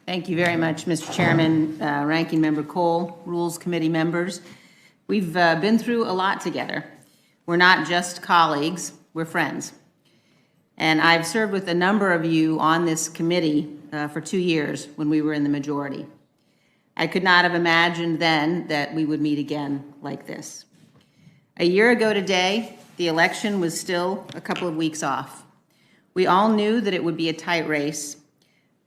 Thank you very much, Mr. Chairman, Ranking Member Cole, Rules Committee members. We've been through a lot together. We're not just colleagues, we're friends. And I've served with a number of you on this committee for 2 years when we were in the majority. I could not have imagined then that we would meet again like this. A year ago today, the election was still a couple of weeks off. We all knew that it would be a tight race,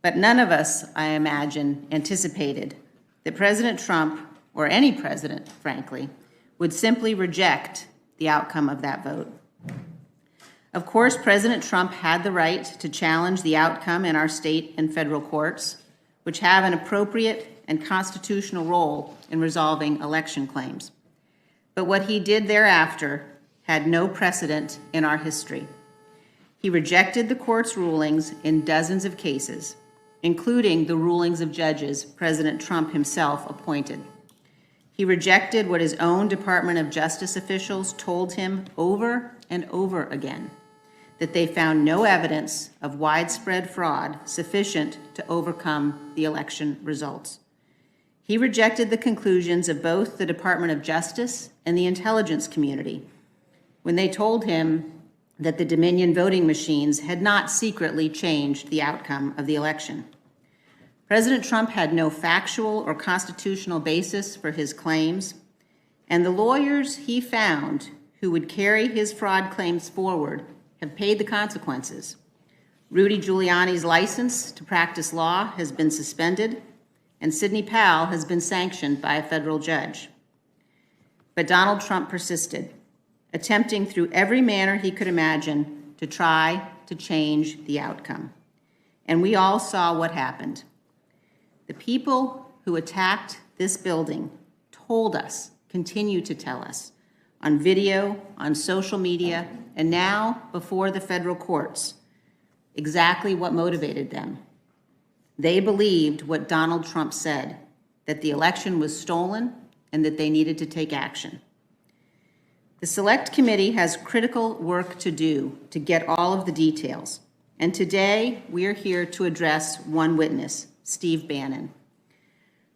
but none of us, I imagine, anticipated that President Trump, or any president, frankly, would simply reject the outcome of that vote. Of course, President Trump had the right to challenge the outcome in our state and federal courts, which have an appropriate and constitutional role in resolving election claims. But what he did thereafter had no precedent in our history. He rejected the court's rulings in dozens of cases, including the rulings of judges President Trump himself appointed. He rejected what his own Department of Justice officials told him over and over again, that they found no evidence of widespread fraud sufficient to overcome the election results. He rejected the conclusions of both the Department of Justice and the intelligence community when they told him that the Dominion voting machines had not secretly changed the outcome of the election. President Trump had no factual or constitutional basis for his claims, and the lawyers he found who would carry his fraud claims forward have paid the consequences. Rudy Giuliani's license to practice law has been suspended, and Sidney Powell has been sanctioned by a federal judge. But Donald Trump persisted, attempting through every manner he could imagine to try to change the outcome. And we all saw what happened. The people who attacked this building told us, continue to tell us, on video, on social media, and now before the federal courts, exactly what motivated them. They believed what Donald Trump said, that the election was stolen and that they needed to take action. The Select Committee has critical work to do to get all of the details, and today we are here to address one witness, Steve Bannon.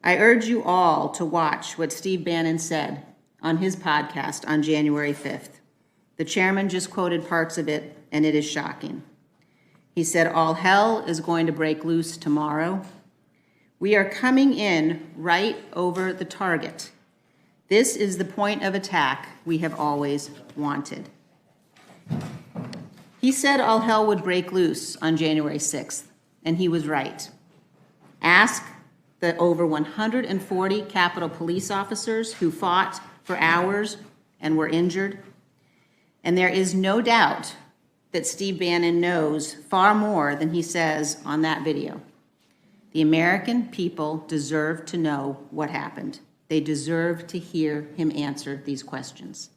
I urge you all to watch what Steve Bannon said on his podcast on January 5th. The chairman just quoted parts of it, and it is shocking. He said, "All hell is going to break loose tomorrow. We are coming in right over the target. This is the point of attack we have always wanted." He said all hell would break loose on January 6th, and he was right. Ask the over 140 Capitol police officers who fought for hours and were injured. And there is no doubt that Steve Bannon knows far more than he says on that video. The American people deserve to know what happened. They deserve to hear him answer these questions.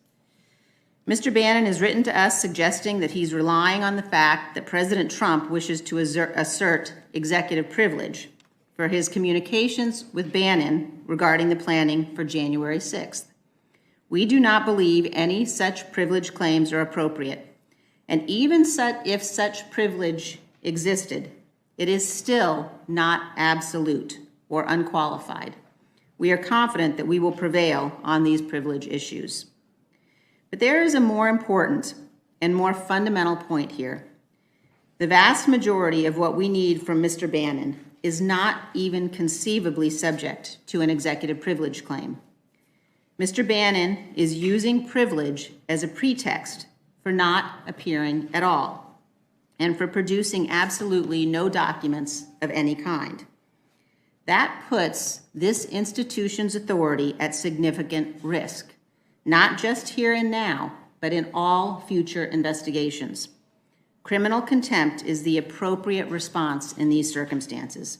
Mr. Bannon has written to us suggesting that he's relying on the fact that President Trump wishes to assert executive privilege for his communications with Bannon regarding the planning for January 6th. We do not believe any such privilege claims are appropriate. And even if such privilege existed, it is still not absolute or unqualified. We are confident that we will prevail on these privilege issues. But there is a more important and more fundamental point here. The vast majority of what we need from Mr. Bannon is not even conceivably subject to an executive privilege claim. Mr. Bannon is using privilege as a pretext for not appearing at all and for producing absolutely no documents of any kind. That puts this institution's authority at significant risk, not just here and now, but in all future investigations. Criminal contempt is the appropriate response in these circumstances.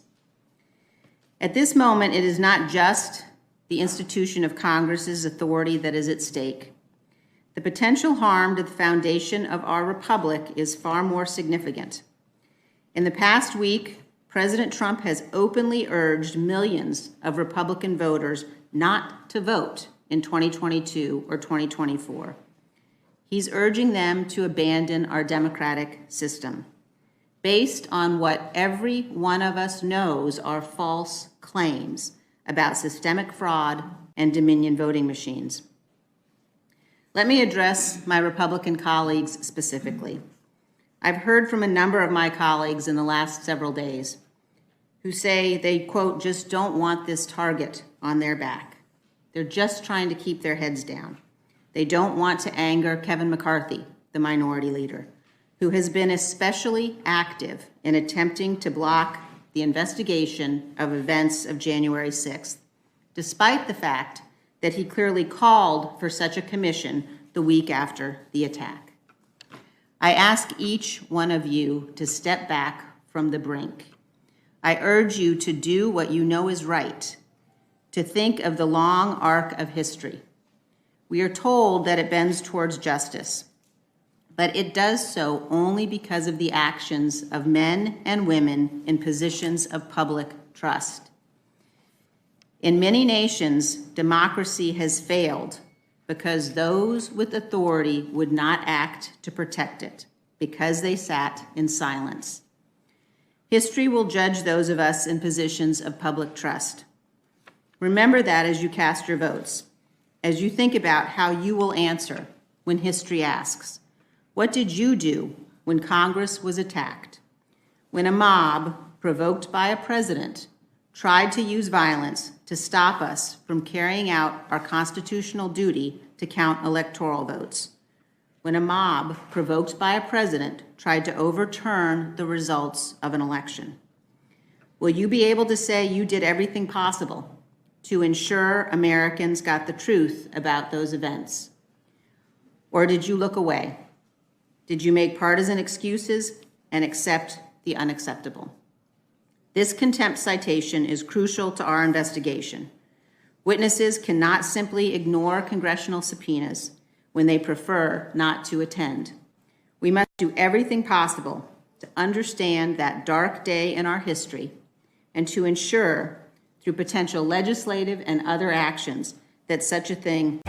At this moment, it is not just the institution of Congress's authority that is at stake. The potential harm to the foundation of our republic is far more significant. In the past week, President Trump has openly urged millions of Republican voters not to vote in 2022 or 2024. He's urging them to abandon our democratic system. based on what every one of us knows are false claims about systemic fraud and Dominion voting machines. Let me address my Republican colleagues specifically. I've heard from a number of my colleagues in the last several days who say they, quote, just don't want this target on their back. They're just trying to keep their heads down. They don't want to anger Kevin McCarthy, the minority leader, who has been especially active in attempting to block the investigation of events of January 6th, despite the fact that he clearly called for such a commission the week after the attack. I ask each one of you to step back from the brink. I urge you to do what you know is right, to think of the long arc of history. We are told that it bends towards justice, but it does so only because of the actions of men and women in positions of public trust. In many nations, democracy has failed because those with authority would not act to protect it, because they sat in silence. History will judge those of us in positions of public trust. Remember that as you cast your votes, as you think about how you will answer when history asks, what did you do when Congress was attacked? When a mob, provoked by a president, tried to use violence to stop us from carrying out our constitutional duty to count electoral votes? When a mob, provoked by a president, tried to overturn the results of an election? Will you be able to say you did everything possible to ensure Americans got the truth about those events? Or did you look away? Did you make partisan excuses and accept the unacceptable? This contempt citation is crucial to our investigation. Witnesses cannot simply ignore congressional subpoenas when they prefer not to attend. We must do everything possible to understand that dark day in our history and to ensure, through potential legislative and other actions, that such a thing